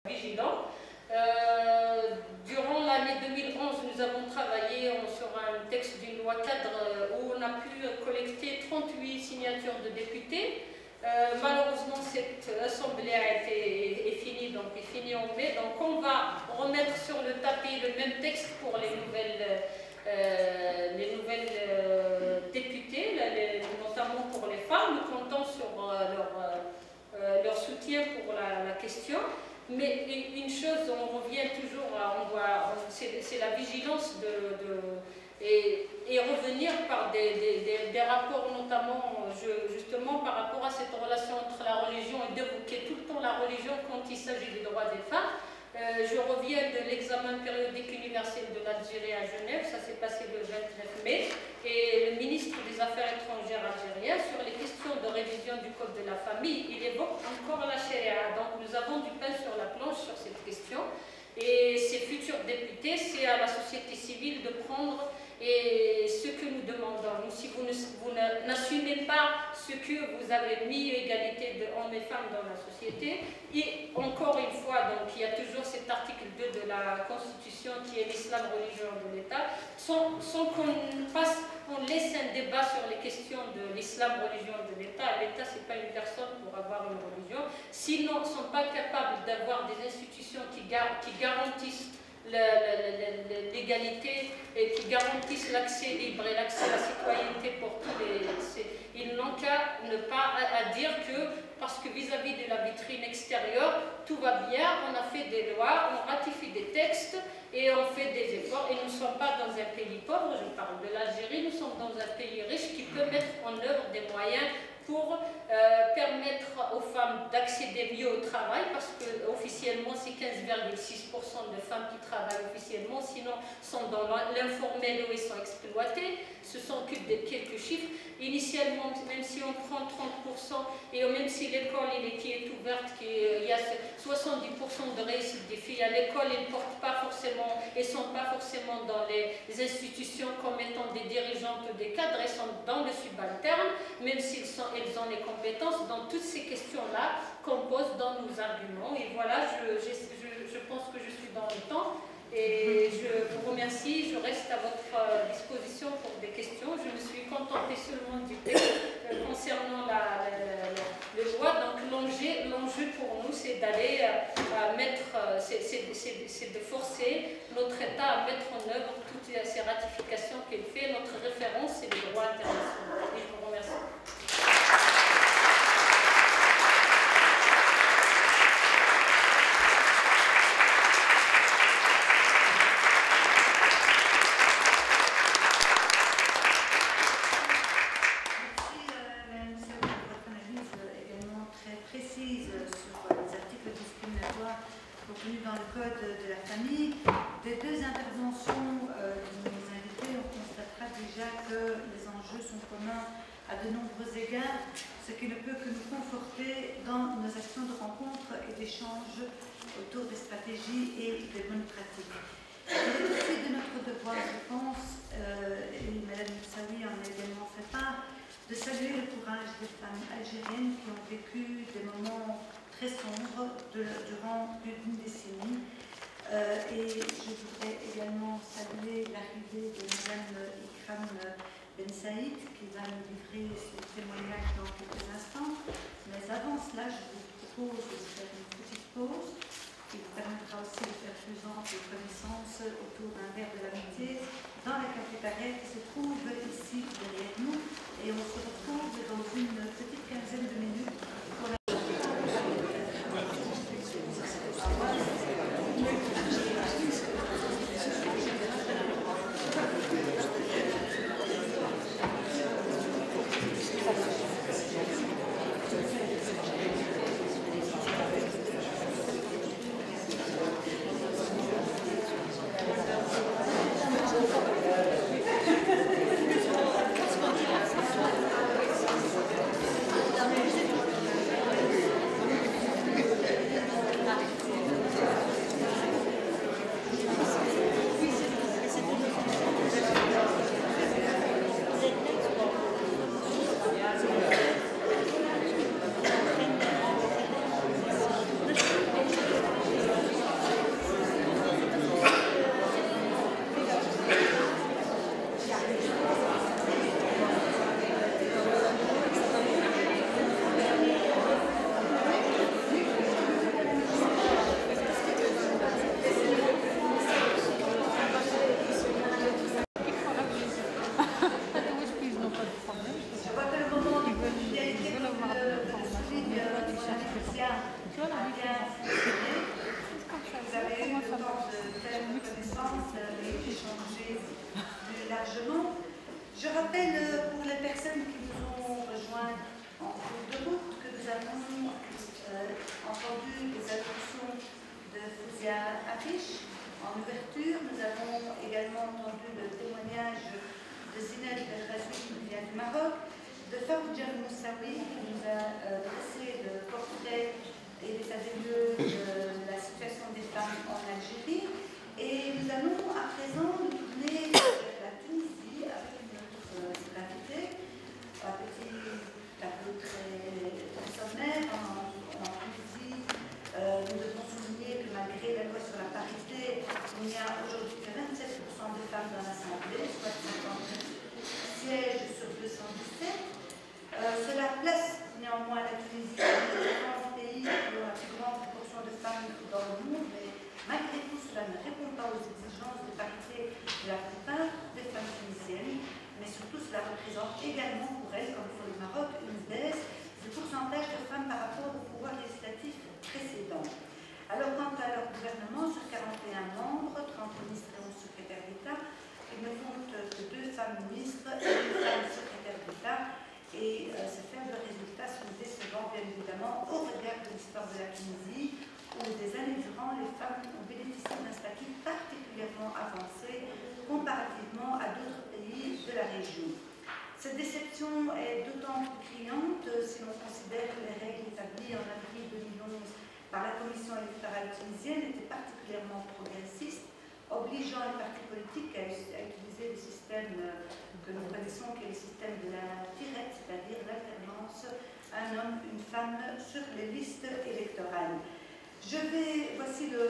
vigilant. Durant l'année 2011, nous avons travaillé sur un texte d'une loi cadre où on a pu collecter 38 signatures de députés. Malheureusement, cette assemblée est finie, donc est finie en mai. Donc on va remettre sur le tapis le même texte pour les nouvelles députées, notamment pour les femmes. Nous comptons sur leur soutien pour la question. Mais une chose, on revient toujours, c'est la vigilance et revenir par des rapports, notamment justement par rapport à cette relation entre la religion et d'évoquer tout le temps la religion quand il s'agit des droits des femmes. Je reviens de l'examen périodique universel de l'Algérie à Genève, ça s'est passé le 29 mai, et le ministre des Affaires étrangères algérien, sur les questions de révision du Code de la famille, il évoque encore la charia. Donc nous avons du pain sur la planche sur cette question, et ces futurs députés, c'est à la société civile de prendre ce que nous demandons. Si vous n'assumez pas ce que vous avez mis, égalité de hommes et femmes dans la société, et encore une fois, donc il y a toujours cet article 2 de la Constitution qui est l'islam religion de l'État, sans qu'on laisse un débat sur les questions de l'islam religion de l'État. L'État, ce n'est pas une personne pour avoir une religion. Sinon, ils ne sont pas capables d'avoir des institutions qui garantissent l'égalité et qui garantissent l'accès libre et l'accès à la citoyenneté pour tous les... Ils n'ont qu'à ne pas dire que, parce que vis-à-vis de la vitrine extérieure, tout va bien, on a fait des lois, on ratifie des textes et on fait des efforts. Et nous ne sommes pas dans un pays pauvre, je parle de l'Algérie, nous sommes dans un pays riche qui peut mettre en œuvre des moyens pour permettre aux femmes d'accéder mieux au travail, parce que officiellement c'est 15,6% de femmes qui travaillent officiellement, sinon sont dans l'informel où ils sont exploités. Ce sont que quelques chiffres. Initialement, même si on prend 30%, et même si l'école qui est ouverte, il y a 70% de réussite des filles à l'école, elles ne portent pas forcément, elles ne sont pas forcément dans les institutions comme étant des dirigeantes ou des cadres, elles sont dans le subalterne, même s'ils ont les compétences. Dans toutes ces questions-là qu'on pose dans nos arguments. Et voilà, je pense que je suis dans le temps. Et je vous remercie, je reste à votre disposition pour des questions. Je me suis contentée seulement du texte concernant le loi. Donc l'enjeu pour nous, c'est d'aller c'est de forcer notre État à mettre en œuvre toutes ces ratifications qu'il fait. Notre référence, c'est le droit international. Et je vous remercie. Dans le code de la famille, des deux interventions de nos invités, on constatera déjà que les enjeux sont communs à de nombreux égards, ce qui ne peut que nous conforter dans nos actions de rencontre et d'échange autour des stratégies et des bonnes pratiques. Il est aussi de notre devoir, je pense, et Mme Moussaoui en a également fait part, de saluer le courage des femmes algériennes qui ont vécu des moments très sombres durant plus d'une décennie. Et je voudrais également saluer l'arrivée de Mme Ikram Ben Saïd qui va nous livrer son témoignage dans quelques instants. Mais avant cela, je vous propose de faire une petite pause qui vous permettra aussi de faire plus ample connaissance autour d'un verre de l'amitié dans la cafétéria qui se trouve ici derrière nous. Et on se retrouve dans une petite quinzaine de minutes pour la... entendu les allocutions de Fouzia Harish en ouverture. Nous avons également entendu le témoignage de Zineb Belrazoui qui vient du Maroc, de Farouja Moussaoui qui nous a dressé le portrait et l'état des lieux de la situation des femmes en Algérie. Et nous allons à présent nous tourner vers la Tunisie avec notre invité, un petit tableau très sommaire. En Tunisie, nous devons souligner que malgré la loi sur la parité, il n'y a aujourd'hui que 27% de femmes dans l'Assemblée, soit 59 sièges sur 217. Cela place néanmoins la Tunisie dans le pays qui a la plus grande proportion de femmes dans le monde, mais malgré tout, cela ne répond pas aux exigences de parité de la plupart des femmes tunisiennes, mais surtout cela représente également pour elles, comme pour le Maroc, une baisse du pourcentage de femmes par rapport au pouvoir législatif précédent. Alors, quant à leur gouvernement, sur 41 membres, 30 ministres et 11 secrétaires d'État, il ne compte que 2 femmes ministres et 2 femmes secrétaires d'État. Et ces faibles résultats sont décevants, bien évidemment, au regard de l'histoire de la Tunisie, où des années durant, les femmes ont bénéficié d'un statut particulièrement avancé comparativement à d'autres pays de la région. Cette déception est d'autant plus criante si l'on considère que les règles établies en avril 2011 par la Commission électorale tunisienne étaient particulièrement progressistes, obligeant les partis politiques à utiliser le système que nous connaissons, qui est le système de la tirette, c'est-à-dire l'alternance un homme, une femme sur les listes électorales. Voici le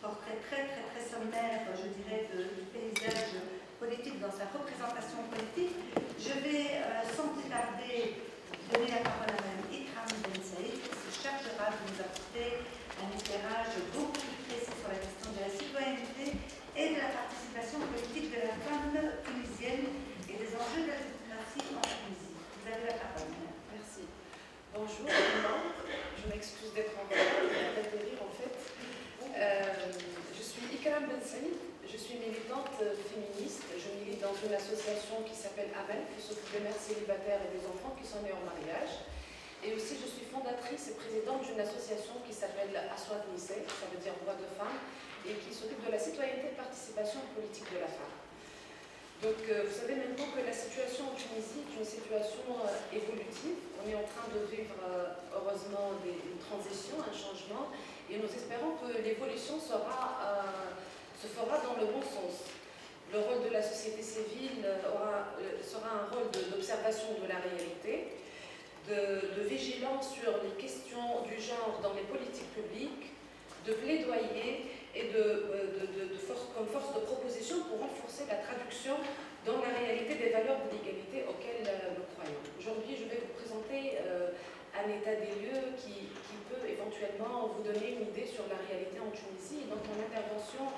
portrait très sommaire, je dirais, du paysage politique dans sa représentation politique. Je vais, sans plus tarder, donner la parole à Mme Ikram Ben Saïd, qui se chargera de nous apporter un éclairage beaucoup plus précis sur la question de la citoyenneté et de la participation politique de la femme tunisienne et des enjeux de la démocratie en Tunisie. Vous avez la parole. Merci. Bonjour tout le monde. Je m'excuse d'être en retard, je viens d'atterrir en fait. Je suis Ikram Ben Saïd, je suis militante féministe. Je milite dans une association qui s'appelle AMEL, qui s'occupe des mères célibataires et des enfants qui sont nés en mariage. Et aussi, je suis fondatrice et présidente d'une association qui s'appelle Aswat Nissé, ça veut dire voix de femme, et qui s'occupe de la citoyenneté et participation politique de la femme. Donc, vous savez maintenant que la situation en Tunisie est une situation évolutive. On est en train de vivre, heureusement, une transition, un changement, et nous espérons que l'évolution se fera dans le bon sens. Le rôle de la société civile sera un rôle d'observation de la réalité, de vigilance sur les questions du genre dans les politiques publiques, de plaidoyer et comme force de proposition pour renforcer la traduction dans la réalité des valeurs de l'égalité auxquelles nous croyons. Aujourd'hui, je vais vous présenter un état des lieux qui peut éventuellement vous donner une idée sur la réalité en Tunisie. Donc mon intervention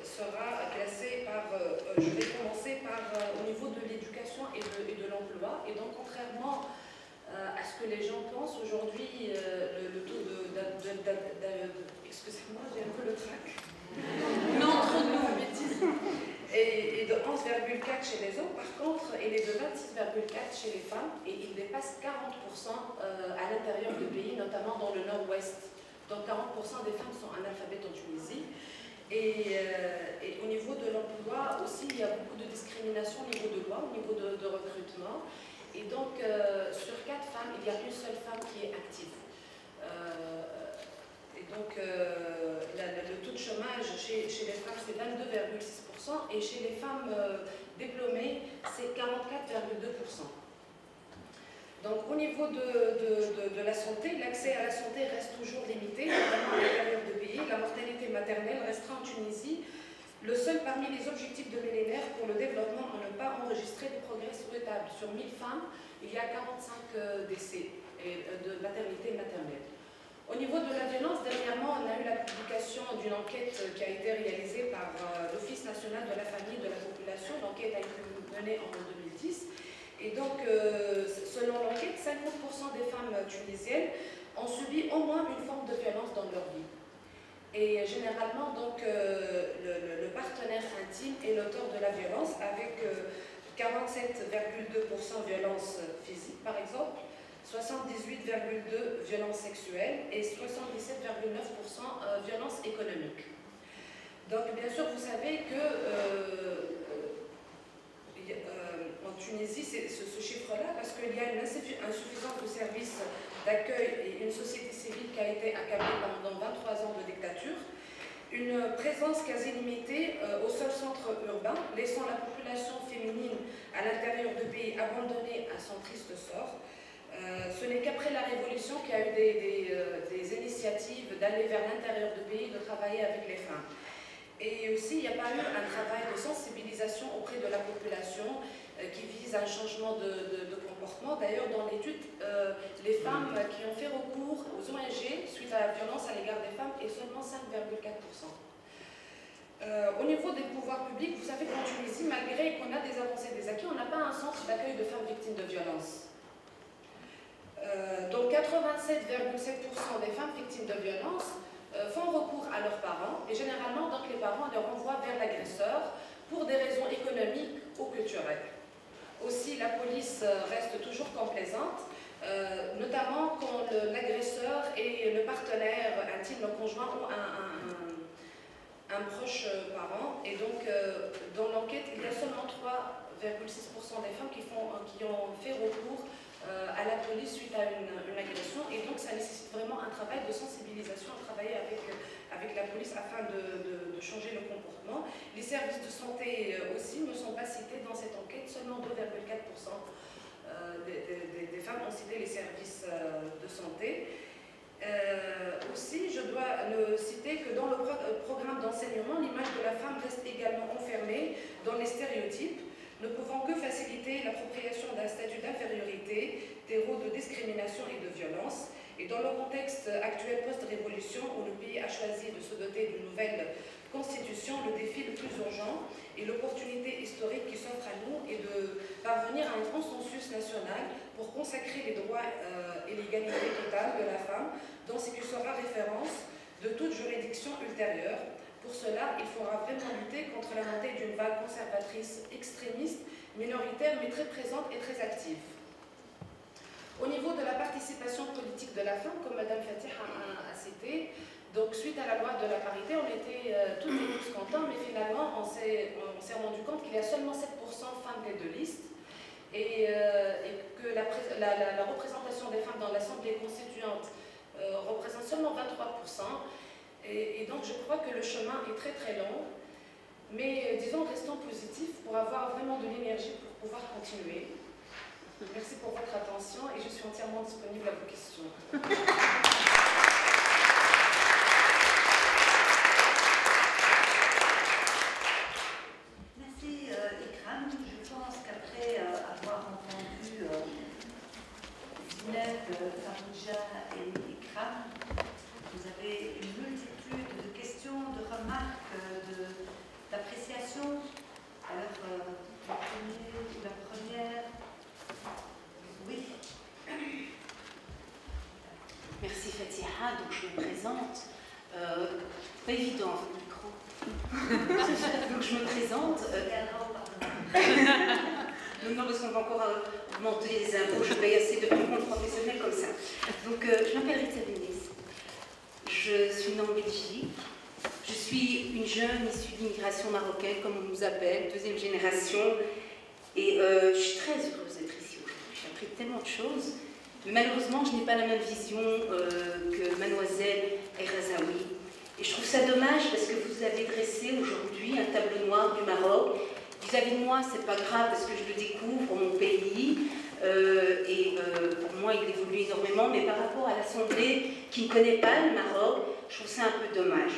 sera classée par, je vais commencer par au niveau de l'éducation et de l'emploi. Et donc contrairement à ce que les gens pensent, aujourd'hui le taux excusez-moi, j'ai un peu le trac. Et de 11,4 chez les hommes, par contre, il est de 26,4 chez les femmes et il dépasse 40% à l'intérieur du pays, notamment dans le nord-ouest. Donc 40% des femmes sont analphabètes en Tunisie. Et au niveau de l'emploi aussi, il y a beaucoup de discrimination au niveau de loi, au niveau de recrutement. Et donc, sur 4 femmes, il y a une seule femme qui est active. Et donc, le taux de chômage chez les femmes, c'est 22,6%, et chez les femmes diplômées, c'est 44,2%. Donc, au niveau de la santé, l'accès à la santé reste toujours limité, notamment à l'intérieur du pays. La mortalité maternelle restera en Tunisie le seul parmi les objectifs de millénaire pour le développement à ne pas enregistrer de progrès souhaitables. Sur 1000 femmes, il y a 45 décès de maternité maternelle. Au niveau de la violence, dernièrement, on a eu la publication d'une enquête qui a été réalisée par l'Office national de la famille et de la population. L'enquête a été menée en 2010. Et donc, selon l'enquête, 50% des femmes tunisiennes ont subi au moins une forme de violence dans leur vie. Et généralement, donc, le partenaire intime est l'auteur de la violence, avec 47,2% violence physique, par exemple, 78,2% violences sexuelles et 77,9% violences économiques. Donc bien sûr, vous savez que en Tunisie, c'est ce chiffre-là, parce qu'il y a une insuffisance de services d'accueil et une société civile qui a été accablée pendant 23 ans de dictature, une présence quasi limitée au seul centre urbain, laissant la population féminine à l'intérieur du pays abandonnée à son triste sort. Ce n'est qu'après la Révolution qu'il y a eu des initiatives d'aller vers l'intérieur du pays, de travailler avec les femmes. Et aussi, il n'y a pas eu un travail de sensibilisation auprès de la population qui vise à un changement de comportement. D'ailleurs, dans l'étude, les femmes qui ont fait recours aux ONG suite à la violence à l'égard des femmes est seulement 5,4%. Au niveau des pouvoirs publics, vous savez qu'en Tunisie, malgré qu'on a des avancées et des acquis, on n'a pas un centre d'accueil de femmes victimes de violences. Donc 87,7% des femmes victimes de violences font recours à leurs parents, et généralement donc les parents les renvoient vers l'agresseur pour des raisons économiques ou culturelles. Aussi, la police reste toujours complaisante, notamment quand l'agresseur et le partenaire intime, le conjoint, ont un proche parent. Et donc, dans l'enquête, il y a seulement 3,6% des femmes qui ont fait recours à la police suite à une agression, et donc ça nécessite vraiment un travail de sensibilisation, à travailler avec la police afin de changer le comportement. Les services de santé aussi ne sont pas cités dans cette enquête, seulement 2,4% des femmes ont cité les services de santé. Aussi, je dois citer que dans le programme d'enseignement, l'image de la femme reste également enfermée dans les stéréotypes, ne pouvant que faciliter l'appropriation d'un statut d'infériorité, terreau de discrimination et de violence. Et dans le contexte actuel post-révolution, où le pays a choisi de se doter d'une nouvelle constitution, le défi le plus urgent et l'opportunité historique qui s'offre à nous est de parvenir à un consensus national pour consacrer les droits et l'égalité totale de la femme dans ce qui sera référence de toute juridiction ultérieure. Pour cela, il faudra vraiment lutter contre la montée d'une vague conservatrice extrémiste, minoritaire, mais très présente et très active. Au niveau de la participation politique de la femme, comme Mme Fatiha a cité, donc suite à la loi de la parité, on était toutes et tous contents, mais finalement, on s'est rendu compte qu'il y a seulement 7% femmes têtes de liste, et que la représentation des femmes dans l'Assemblée constituante représente seulement 23%. Et donc je crois que le chemin est très très long, mais disons restons positifs pour avoir vraiment de l'énergie pour pouvoir continuer. Merci pour votre attention et je suis entièrement disponible à vos questions. Merci Ikram. Je pense qu'après avoir entendu Zineb, Farouja et Ikram, vous avez une multitude de questions, de remarques, d'appréciations. Alors, le premier ou la première. Oui. Merci Fatiha. Donc je me présente. Pas évident votre micro. Donc je me présente. Non, parce qu'on va encore augmenter les impôts. Je paye assez de comptes professionnels comme ça. Donc je m'appelle Rita Benes. Je suis née en Belgique. Je suis une jeune issue d'immigration marocaine, comme on nous appelle, deuxième génération. Et je suis très heureuse d'être ici aujourd'hui. J'ai appris tellement de choses. Mais malheureusement, je n'ai pas la même vision que mademoiselle Erazaoui. Et je trouve ça dommage parce que vous avez dressé aujourd'hui un tableau noir du Maroc. Vis-à-vis de moi, c'est pas grave parce que je le découvre, mon pays. Pour moi, il évolue énormément. Mais par rapport à l'Assemblée qui ne connaît pas le Maroc, je trouve ça un peu dommage.